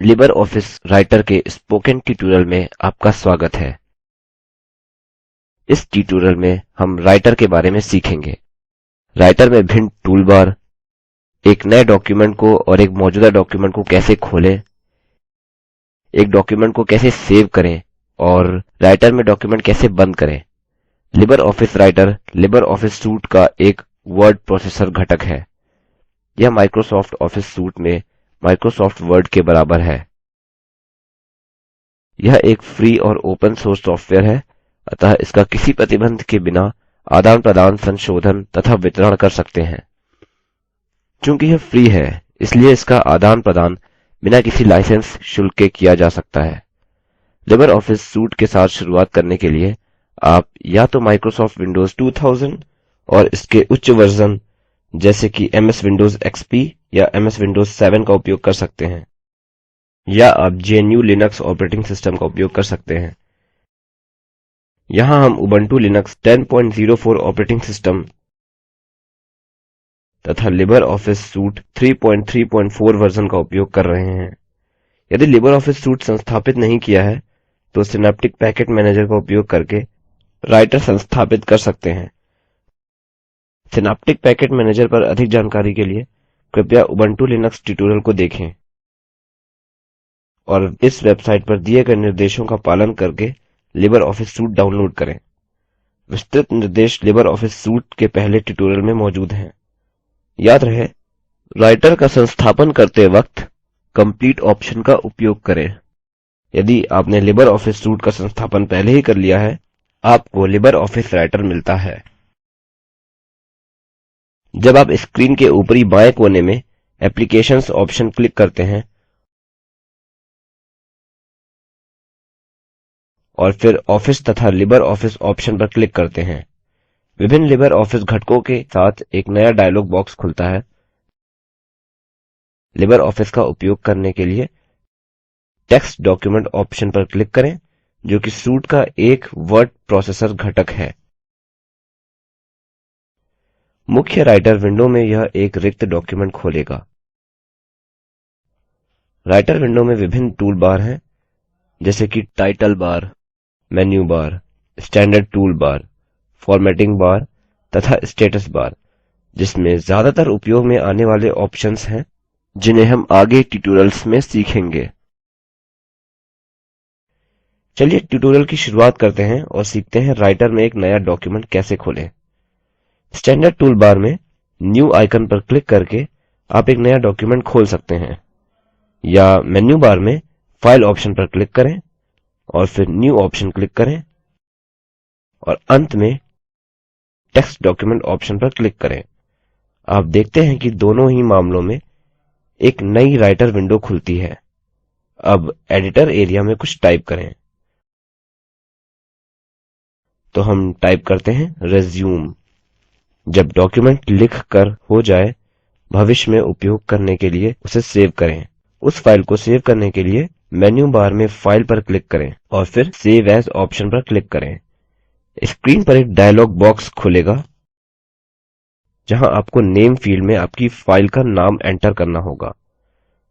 Libre office writer के spoken tutorial में आपका स्वागत है। इस ट्यूटोरियल में हम राइटर के बारे में सीखेंगे। राइटर में भिन्न टूलबार, एक नए डॉक्युमेंट को और एक मौजूदा डॉक्युमेंट को कैसे खोलें, एक डॉक्युमेंट को कैसे सेव करें और राइटर में डॉक्युमेंट कैसे बंद करें। Libre office writer Libre office suit का एक वर्ड प्रोसेसर घटक है। यह माइक्रोसॉफ्ट ऑफिस सूट में माइक्रोसॉफ्ट वर्ड के बराबर है। यह एक फ्री और ओपन सोर्स सॉफ्टवेयर है, अतः इसका किसी प्रतिबंध के बिना आदान प्रदान, संशोधन तथा वितरण कर सकते हैं। चूंकि यह फ्री है, इसलिए इसका आदान प्रदान बिना किसी लाइसेंस शुल्क के किया जा सकता है। लिबर ऑफिस सूट के साथ शुरुआत करने के लिए आप या तो माइक्रोसॉफ्ट विंडोज 2000 और इसके उच्च वर्जन जैसे कि MS विंडोज XP या MS विंडोज 7 का उपयोग कर सकते हैं, या आप GNU लिनक्स ऑपरेटिंग सिस्टम का उपयोग कर सकते हैं। यहाँ हम उबंटू लिनक्स 10.04 ऑपरेटिंग सिस्टम तथा लिबर ऑफिस सूट 3.3.4 वर्जन का उपयोग कर रहे हैं। यदि लिबर ऑफिस सूट संस्थापित नहीं किया है तो सिनैप्टिक पैकेज मैनेजर का उपयोग करके राइटर संस्थापित कर सकते हैं। सिनैप्टिक पैकेज मैनेजर पर अधिक जानकारी के लिए कृपया उबंटू लिनक्स ट्यूटोरियल को देखें और इस वेबसाइट पर दिए गए निर्देशों का पालन करके लिबर ऑफिस सूट डाउनलोड करें। विस्तृत निर्देश लिबर ऑफिस सूट के पहले ट्यूटोरियल में मौजूद हैं। याद रहे, राइटर का संस्थापन करते वक्त कंप्लीट ऑप्शन का उपयोग करें। यदि आपने लिबर ऑफिस सूट का संस्थापन पहले ही कर लिया है, आपको लिबर ऑफिस राइटर मिलता है। जब आप स्क्रीन के ऊपरी बाएं कोने में एप्लीकेशंस ऑप्शन क्लिक करते हैं और फिर ऑफिस तथा लिबर ऑफिस ऑप्शन पर क्लिक करते हैं, विभिन्न लिबर ऑफिस घटकों के साथ एक नया डायलॉग बॉक्स खुलता है। लिबर ऑफिस का उपयोग करने के लिए टेक्स्ट डॉक्यूमेंट ऑप्शन पर क्लिक करें, जो कि सूट का एक वर्ड प्रोसेसर घटक है। मुख्य राइटर विंडो में यह एक रिक्त डॉक्युमेंट खोलेगा। राइटर विंडो में विभिन्न टूल बार हैं, जैसे कि title bar, menu bar, standard tool bar, formatting bar तथा स्टेटस बार, जिसमें ज्यादातर उपयोग में आने वाले ऑप्शंस हैं जिन्हें हम आगे ट्यूटोरियल्स में सीखेंगे। चलिए ट्यूटोरियल की शुरुआत करते हैं और सीखते हैं राइटर में एक नया डॉक्युमेंट कैसे खोलें। स्टैंडर्ड टूल बार में न्यू आइकन पर क्लिक करके आप एक नया डॉक्युमेंट खोल सकते हैं, या मेन्यू बार में फाइल ऑप्शन पर क्लिक करें और फिर न्यू ऑप्शन क्लिक करें और अंत में टेक्स्ट डॉक्यूमेंट ऑप्शन पर क्लिक करें। आप देखते हैं कि दोनों ही मामलों में एक नई राइटर विंडो खुलती है। अब एडिटर एरिया में कुछ टाइप करें, तो हम टाइप करते हैं रिज्यूम। जब डॉक्युमेंट लिख कर हो जाए, भविष्य में उपयोग करने के लिए उसे सेव करें। उस फाइल को सेव करने के लिए मेन्यू बार में फाइल पर क्लिक करें और फिर सेव एज ऑप्शन पर क्लिक करें। स्क्रीन पर एक डायलॉग बॉक्स खुलेगा, जहां आपको नेम फील्ड में आपकी फाइल का नाम एंटर करना होगा।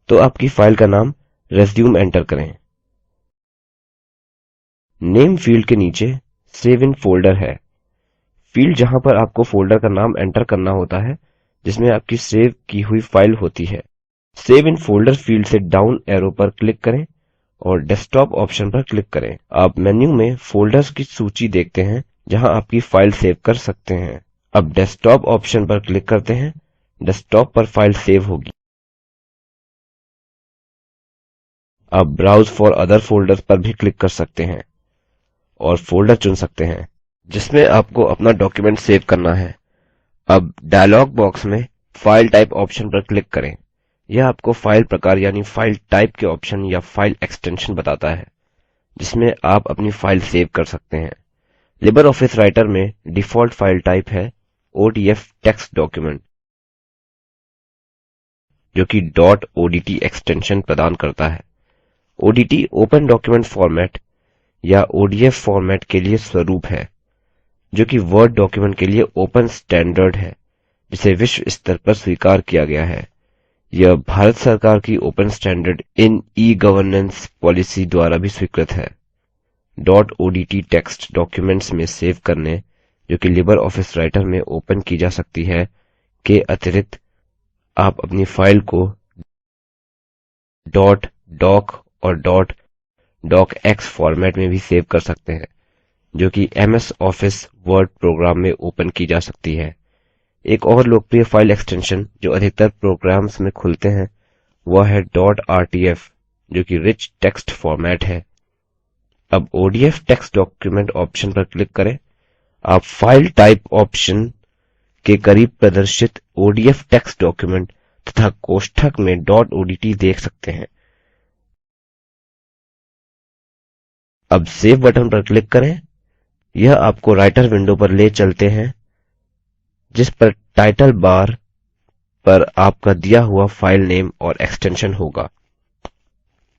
तो आपकी फाइल का नाम रिज्यूम एंटर करें। नेम फील्ड के नीचे सेव इन फोल्डर है, फील्ड जहां पर आपको फोल्डर का नाम एंटर करना होता है जिसमें आपकी सेव की हुई फाइल होती है। सेव इन फोल्डर फील्ड से डाउन एरो पर क्लिक करें और डेस्कटॉप ऑप्शन पर क्लिक करें। आप मेन्यू में फोल्डर्स की सूची देखते हैं जहां आपकी फाइल सेव कर सकते हैं। अब डेस्कटॉप ऑप्शन पर क्लिक करते हैं, डेस्कटॉप पर फाइल सेव होगी। आप ब्राउज फॉर अदर फोल्डर्स पर भी क्लिक कर सकते हैं और फोल्डर चुन सकते हैं जिसमें आपको अपना डॉक्युमेंट सेव करना है। अब डायलॉग बॉक्स में फाइल टाइप ऑप्शन पर क्लिक करें। यह आपको फाइल प्रकार यानी फाइल टाइप के ऑप्शन या फाइल एक्सटेंशन बताता है जिसमें आप अपनी फाइल सेव कर सकते हैं। लिबर ऑफिस राइटर में डिफॉल्ट फाइल टाइप है ODF टेक्स्ट डॉक्यूमेंट, जो कि .odt एक्सटेंशन प्रदान करता है। ODT ओपन डॉक्यूमेंट फॉर्मेट या ODF फॉर्मेट के लिए स्वरूप है, जो कि वर्ड डॉक्युमेंट के लिए ओपन स्टैंडर्ड है, जिसे विश्व स्तर पर स्वीकार किया गया है। यह भारत सरकार की open standard in e governance policy द्वारा भी स्वीकृत है। .odt टेक्स्ट डॉक्युमेंट्स में सेव करने, जो कि लिबर ऑफिस राइटर में ओपन की जा सकती है, के अतिरिक्त आप अपनी फाइल को .doc और .docx फॉर्मेट में भी सेव कर सकते हैं, जो कि MS ऑफिस वर्ड प्रोग्राम में ओपन की जा सकती है। एक और लोकप्रिय फाइल एक्सटेंशन जो अधिकतर प्रोग्राम्स में खुलते हैं वह है .rtf, जो कि रिच टेक्स्ट फॉर्मेट है। अब ODF टेक्स्ट डॉक्यूमेंट ऑप्शन पर क्लिक करें। आप फाइल टाइप ऑप्शन के करीब प्रदर्शित ODF टेक्स्ट डॉक्यूमेंट तथा कोष्ठक में .odt देख सकते हैं। अब सेव बटन पर क्लिक करें। यह आपको राइटर विंडो पर ले चलते हैं, जिस पर टाइटल बार पर आपका दिया हुआ फाइल नेम और एक्सटेंशन होगा।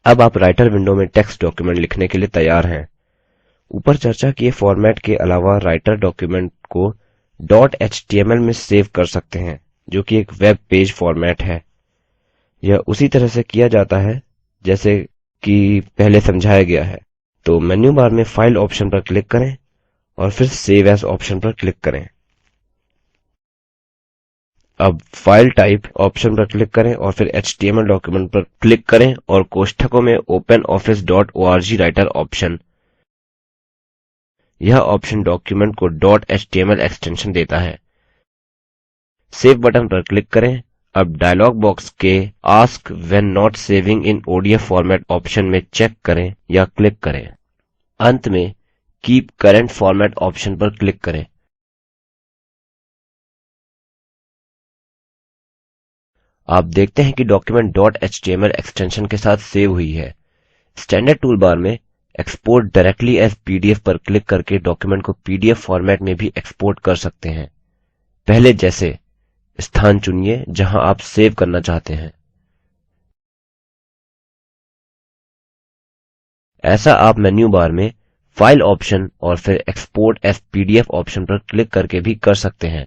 अब आप राइटर विंडो में टेक्स्ट डॉक्यूमेंट लिखने के लिए तैयार हैं। ऊपर चर्चा किए फॉर्मेट के अलावा राइटर डॉक्यूमेंट को .html में सेव कर सकते हैं, जो कि एक वेब पेज फॉर्मेट है। यह उसी तरह से किया जाता है जैसे कि पहले समझाया गया है। तो मेन्यू बार में फाइल ऑप्शन पर क्लिक करें और फिर सेव एज ऑप्शन पर क्लिक करें। अब फाइल टाइप ऑप्शन पर क्लिक करें और फिर HTML डॉक्यूमेंट पर क्लिक करें और कोष्ठकों में openoffice.org राइटर ऑप्शन, यह ऑप्शन डॉक्यूमेंट को .html एक्सटेंशन देता है। सेव बटन पर क्लिक करें। अब डायलॉग बॉक्स के ask when not saving in ODF format option में चेक करें या क्लिक करें। अंत में कीप करेंट फॉर्मेट ऑप्शन पर क्लिक करें। आप देखते हैं कि डॉक्यूमेंट .html एक्सटेंशन के साथ सेव हुई है। स्टैंडर्ड टूल बार में एक्सपोर्ट डायरेक्टली एज PDF पर क्लिक करके डॉक्युमेंट को PDF फॉर्मेट में भी एक्सपोर्ट कर सकते हैं। पहले जैसे स्थान चुनिए जहां आप सेव करना चाहते हैं। ऐसा आप मेन्यू बार में फाइल ऑप्शन और फिर एक्सपोर्ट एज PDF ऑप्शन पर क्लिक करके भी कर सकते हैं।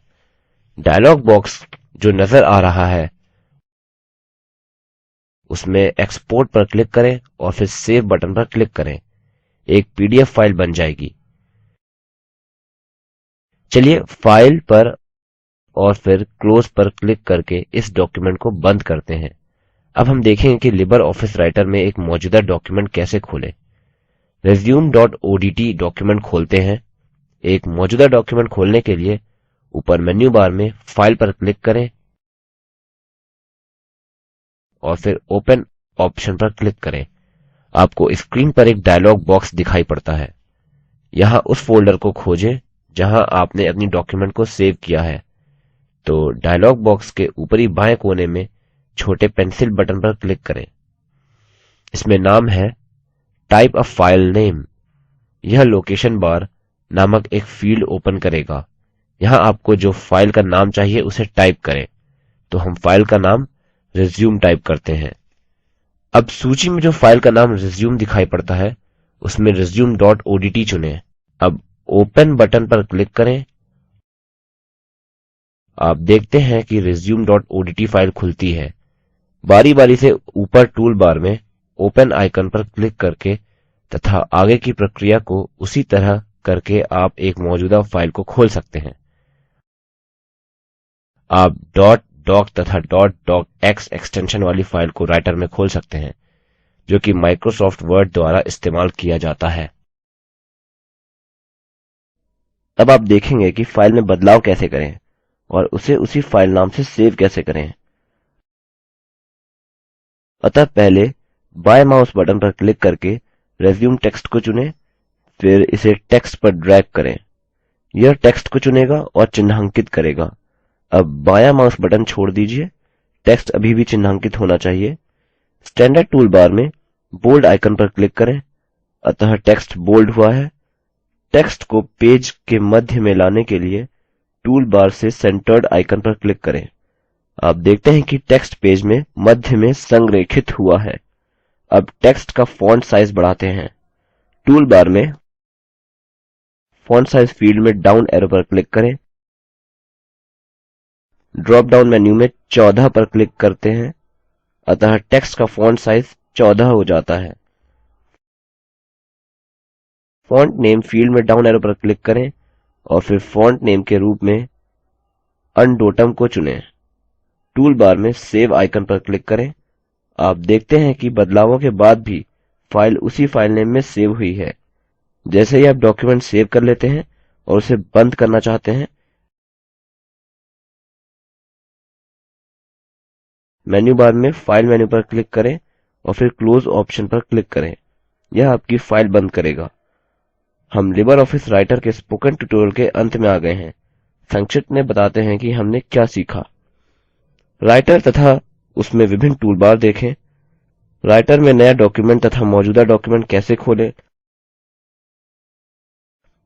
डायलॉग बॉक्स जो नजर आ रहा है उसमें एक्सपोर्ट पर क्लिक करें और फिर सेव बटन पर क्लिक करें। एक PDF फाइल बन जाएगी। चलिए फाइल पर और फिर क्लोज पर क्लिक करके इस डॉक्युमेंट को बंद करते हैं। अब हम देखेंगे कि लिबर ऑफिस राइटर में एक मौजूदा डॉक्युमेंट कैसे खोलें। resume.odt डॉक्युमेंट खोलते हैं। एक मौजूदा डॉक्युमेंट खोलने के लिए ऊपर मेन्यू बार में फाइल पर क्लिक करें और फिर ओपन ऑप्शन पर क्लिक करें। आपको स्क्रीन पर एक डायलॉग बॉक्स दिखाई पड़ता है। यहाँ उस फोल्डर को खोजें जहाँ आपने अपनी डॉक्युमेंट को सेव किया है। तो डायलॉग बॉक्स के ऊपरी बाएं कोने में छोटे पेंसिल बटन पर क्लिक करें। इसमें नाम है टाइप अ फाइल नेम। यह लोकेशन बार नामक एक फील्ड ओपन करेगा। यहाँ आपको जो फाइल का नाम चाहिए उसे टाइप करें। तो हम फाइल का नाम रिज्यूम टाइप करते हैं। अब सूची में जो फाइल का नाम रिज्यूम दिखाई पड़ता है उसमें resume.odt चुनें। अब ओपन बटन पर क्लिक करें। आप देखते हैं कि resume.odt फाइल खुलती है। बारी बारी से ऊपर टूल बार में ओपन आइकन पर क्लिक करके तथा आगे की प्रक्रिया को उसी तरह करके आप एक मौजूदा फाइल को खोल सकते हैं। आप .doc तथा .docx एक्सटेंशन वाली फाइल को राइटर में खोल सकते हैं, जो कि माइक्रोसॉफ्ट वर्ड द्वारा इस्तेमाल किया जाता है। अब आप देखेंगे कि फाइल में बदलाव कैसे करें और उसे उसी फाइल नाम से सेव कैसे करें। अतः पहले बाएं माउस बटन पर क्लिक करके रिज्यूम टेक्स्ट को चुनें, फिर इसे टेक्स्ट पर ड्रैग करें। यह टेक्स्ट को चुनेगा और चिन्हांकित करेगा। अब बायां माउस बटन छोड़ दीजिए। टेक्स्ट अभी भी चिन्हांकित होना चाहिए। स्टैंडर्ड टूल बार में बोल्ड आइकन पर क्लिक करें। अतः टेक्स्ट बोल्ड हुआ है। टेक्स्ट को पेज के मध्य में लाने के लिए टूल बार से सेंटर्ड आइकन पर क्लिक करें। आप देखते हैं कि टेक्स्ट पेज में मध्य में संरेखित हुआ है। अब टेक्स्ट का फॉन्ट साइज बढ़ाते हैं। टूल बार में फॉन्ट साइज फील्ड में डाउन एरो पर क्लिक करें। ड्रॉप डाउन मेन्यू में 14 पर क्लिक करते हैं अतः टेक्स्ट का फॉन्ट साइज 14 हो जाता है। फॉन्ट नेम फील्ड में डाउन एरो पर क्लिक करें और फिर फॉन्ट नेम के रूप में अनडोटम को चुनें। टूल बार में सेव आइकन पर क्लिक करें। आप देखते हैं कि बदलावों के बाद भी फाइल उसी फाइल नेम में सेव हुई है। जैसे ही आप डॉक्युमेंट सेव कर लेते हैं और उसे बंद करना चाहते हैं, मेन्यू बार में फाइल मेन्यू पर क्लिक करें और फिर क्लोज ऑप्शन पर क्लिक करें। यह आपकी फाइल बंद करेगा। हम लिबर ऑफिस राइटर के स्पोकन ट्यूटोरियल के अंत में आ गए हैं। संक्षिप्त में बताते हैं कि हमने क्या सीखा। राइटर तथा उसमें विभिन्न टूलबार देखें। राइटर में नया डॉक्युमेंट तथा मौजूदा डॉक्युमेंट कैसे खोलें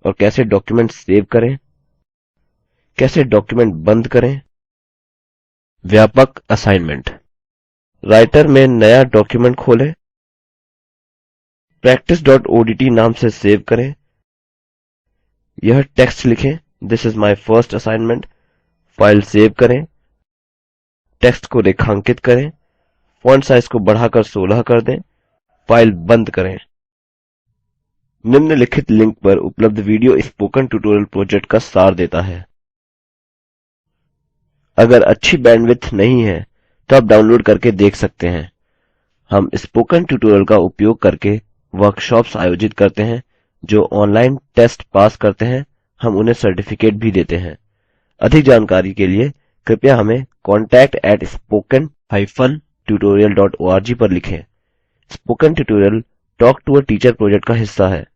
और कैसे डॉक्युमेंट सेव करें, कैसे डॉक्युमेंट बंद करें। व्यापक असाइनमेंट। राइटर में नया डॉक्युमेंट खोलें, practice.odt नाम से सेव करें। यह टेक्स्ट लिखें, this is my first assignment. File save करें, टेक्स्ट को रेखांकित करें, फॉन्ट साइज को बढ़ाकर 16 कर दें, फाइल बंद करें। निम्नलिखित लिंक पर उपलब्ध वीडियो स्पोकन ट्यूटोरियल प्रोजेक्ट का सार देता है। अगर अच्छी बैंडविड्थ नहीं है तो आप डाउनलोड करके देख सकते हैं। हम स्पोकन ट्यूटोरियल का उपयोग करके वर्कशॉप्स आयोजित करते हैं। जो ऑनलाइन टेस्ट पास करते हैं हम उन्हें सर्टिफिकेट भी देते हैं। अधिक जानकारी के लिए कृपया हमें contact@spoken-tutorial.org पर लिखें। Spoken tutorial talk to a teacher project का हिस्सा है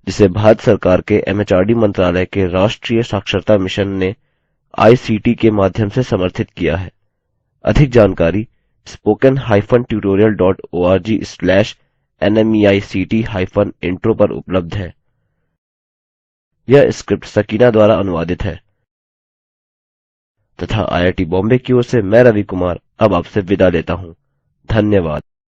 जिसे भारत सरकार के एमएचआरडी मंत्रालय के राष्ट्रीय साक्षरता मिशन ने आईसीटी के माध्यम से समर्थित किया है। अधिक जानकारी spoken-tutorial.org/nmeict-intro पर उपलब्ध है। यह स्क्रिप्ट सकीना द्वारा अनुवादित है तथा आईआईटी बॉम्बे की ओर से मैं रवि कुमार अब आपसे विदा लेता हूँ। धन्यवाद।